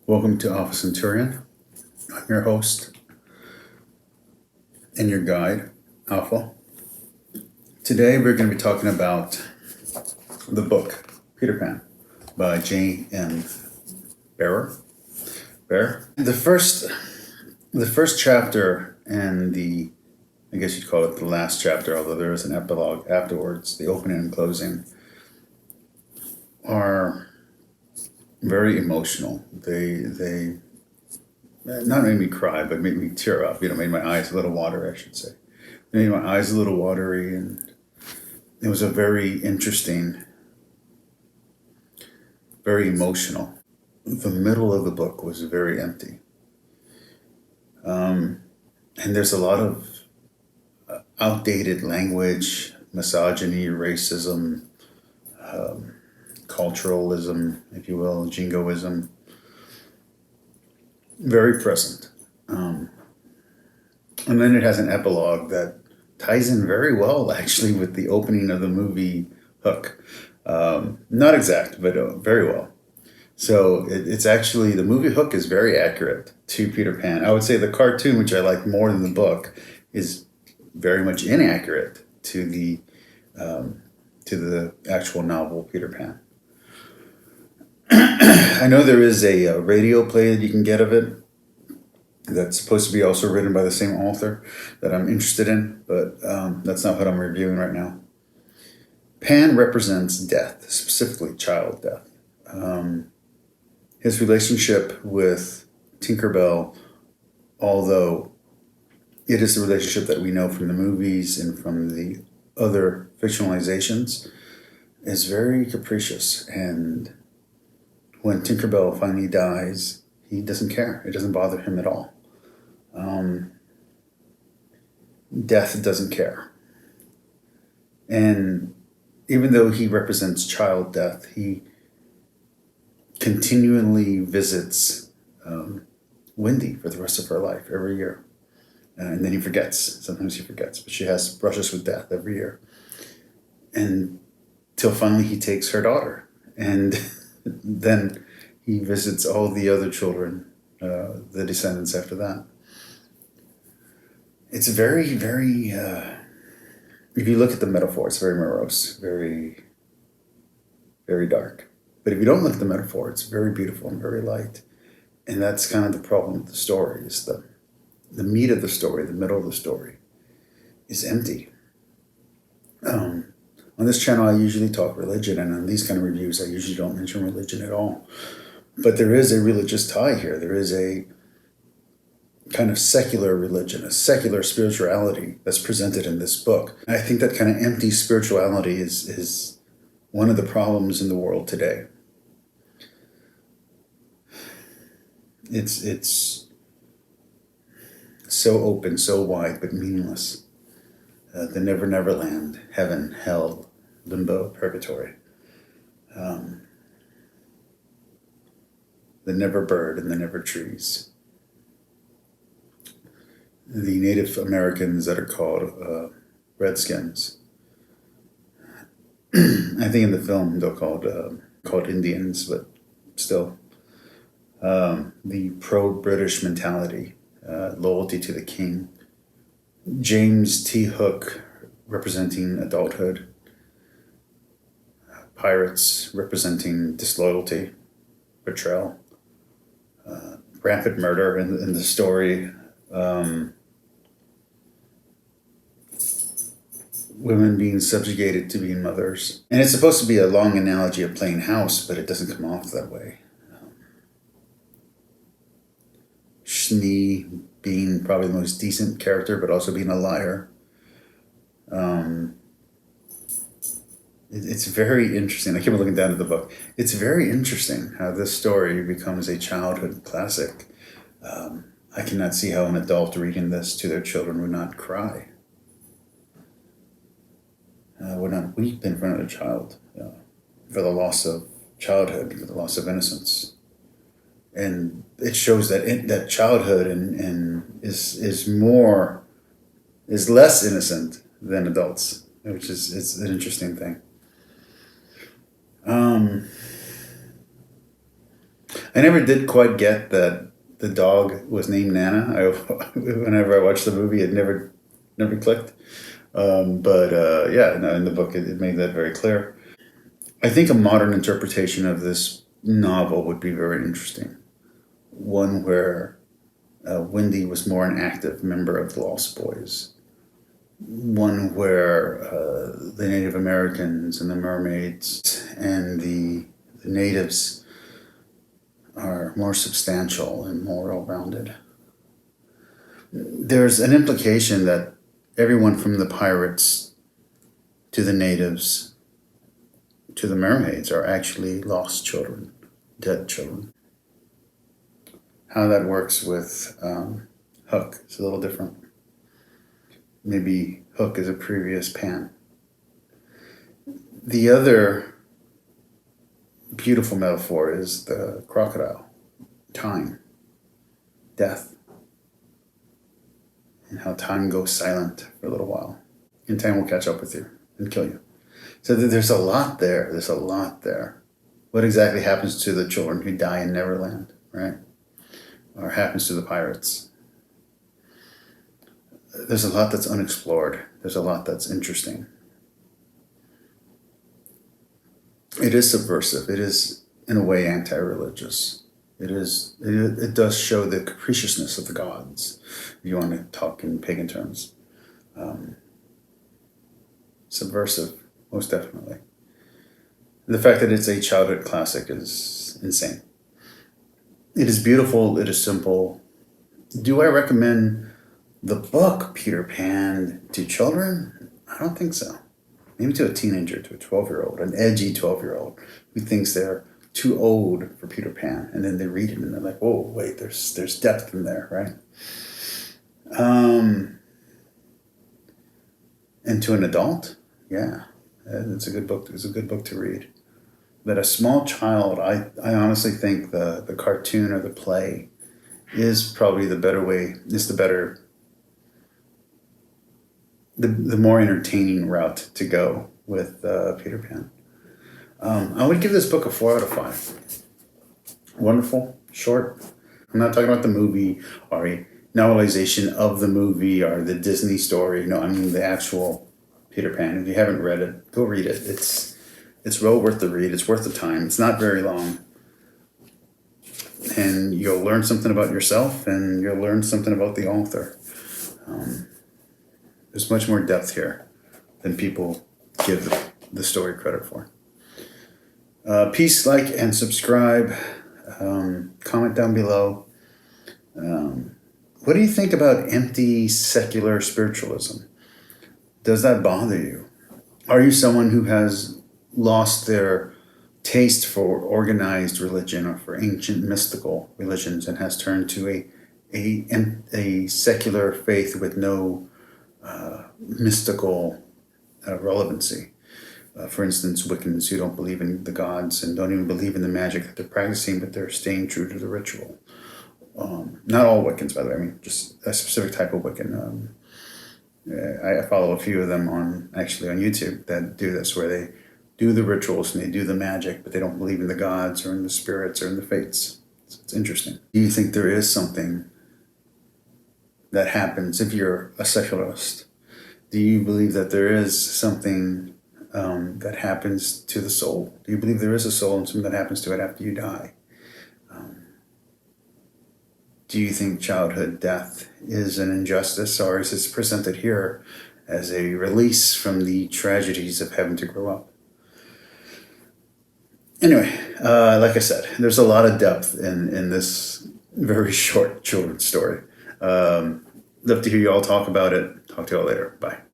Welcome to Alpha Centurion. I'm your host and your guide, Alpha. Today we're going to be talking about the book Peter Pan by J.M Barrie. The first chapter and I guess you'd call it the last chapter, although there is an epilogue afterwards, the opening and closing, are very emotional. They not made me cry, but made me tear up. Made my eyes a little watery, I should say. Made my eyes a little watery, and it was a very interesting, very emotional. The middle of the book was very empty. And there's a lot of outdated language, misogyny, racism, culturalism, if you will, jingoism, very present. And then it has an epilogue that ties in very well, actually, with the opening of the movie Hook. Not exact, but very well. So it's actually, the movie Hook is very accurate to Peter Pan. I would say the cartoon, which I like more than the book, is very much inaccurate to the actual novel Peter Pan. I know there is a radio play that you can get of it that's supposed to be also written by the same author that I'm interested in, but that's not what I'm reviewing right now. Pan represents death, specifically child death. His relationship with Tinkerbell, although it is the relationship that we know from the movies and from the other fictionalizations, is very capricious. And when Tinkerbell finally dies, he doesn't care. It doesn't bother him at all. Death doesn't care. And even though he represents child death, he continually visits Wendy for the rest of her life every year. And then he forgets. Sometimes he forgets, but she has brushes with death every year. And till finally he takes her daughter. And then he visits all the other children, the descendants after that. It's very, very, if you look at the metaphor, it's very morose, very, very dark. But if you don't look at the metaphor, it's very beautiful and very light. And that's kind of the problem with the story, is the meat of the story, the middle of the story, is empty. On this channel, I usually talk religion, and on these kind of reviews, I usually don't mention religion at all. But there is a religious tie here. There is a kind of secular religion, a secular spirituality that's presented in this book. And I think that kind of empty spirituality is one of the problems in the world today. It's so open, so wide, but meaningless. The never, never land, heaven, hell, limbo, purgatory. The never bird and the never trees. The Native Americans that are called Redskins. I think in the film they're called Indians, but still. The pro-British mentality, loyalty to the king. James T. Hook representing adulthood. Pirates representing disloyalty, betrayal. Rampant murder in the story. Women being subjugated to being mothers. And it's supposed to be a long analogy of playing house, but it doesn't come off that way. Schnee being probably the most decent character, but also being a liar. It's very interesting. I keep looking down at the book. It's very interesting how this story becomes a childhood classic. I cannot see how an adult reading this to their children would not cry. Would not weep in front of a child for the loss of childhood, for the loss of innocence. And it shows that that childhood is less innocent than adults, which it's an interesting thing. I never did quite get that the dog was named Nana. Whenever I watched the movie, it never clicked. But yeah, no, in the book, it made that very clear. I think a modern interpretation of this novel would be very interesting. One where Wendy was more an active member of the Lost Boys. One where the Native Americans and the mermaids and the natives are more substantial and more well-rounded. There's an implication that everyone from the pirates to the natives to the mermaids are actually lost children, dead children. How that works with Hook is a little different. Maybe Hook is a previous Pan. The other beautiful metaphor is the crocodile, time, death, and how time goes silent for a little while. And time will catch up with you and kill you. So there's a lot there. There's a lot there. What exactly happens to the children who die in Neverland, right? Or happens to the pirates? There's a lot that's unexplored. There's a lot that's interesting. It is subversive. It is, in a way, anti-religious. It does show the capriciousness of the gods, if you want to talk in pagan terms. Subversive, most definitely. The fact that it's a childhood classic is insane. It is beautiful. It is simple. Do I recommend the book Peter Pan to children? I don't think so. Maybe to a teenager, to a 12-year-old, an edgy 12-year-old who thinks they're too old for Peter Pan, and then they read it and they're like, "Whoa, wait, there's depth in there, right?" And to an adult, yeah, it's a good book. It's a good book to read. But a small child, I honestly think the cartoon or the play is probably the better way. Is the better. The more entertaining route to go with Peter Pan. I would give this book a 4 out of 5. Wonderful, short. I'm not talking about the movie or a novelization of the movie or the Disney story. No, I mean the actual Peter Pan. If you haven't read it, go read it. It's well worth the read. It's worth the time. It's not very long. And you'll learn something about yourself and you'll learn something about the author. There's much more depth here than people give the story credit for. Peace, like, and subscribe. Comment down below. What do you think about empty secular spiritualism? Does that bother you? Are you someone who has lost their taste for organized religion or for ancient mystical religions and has turned to a secular faith with no mystical relevancy? For instance, Wiccans who don't believe in the gods and don't even believe in the magic that they're practicing, but they're staying true to the ritual. Not all Wiccans, by the way. I mean, just a specific type of Wiccan. I follow a few of them on YouTube that do this, where they do the rituals and they do the magic, but they don't believe in the gods or in the spirits or in the fates. So it's interesting. Do you think there is something that happens if you're a secularist? Do you believe that there is something that happens to the soul? Do you believe there is a soul and something that happens to it after you die? Do you think childhood death is an injustice, or is this presented here as a release from the tragedies of having to grow up? Anyway, like I said, there's a lot of depth in this very short children's story. Love to hear you all talk about it. Talk to you all later. Bye.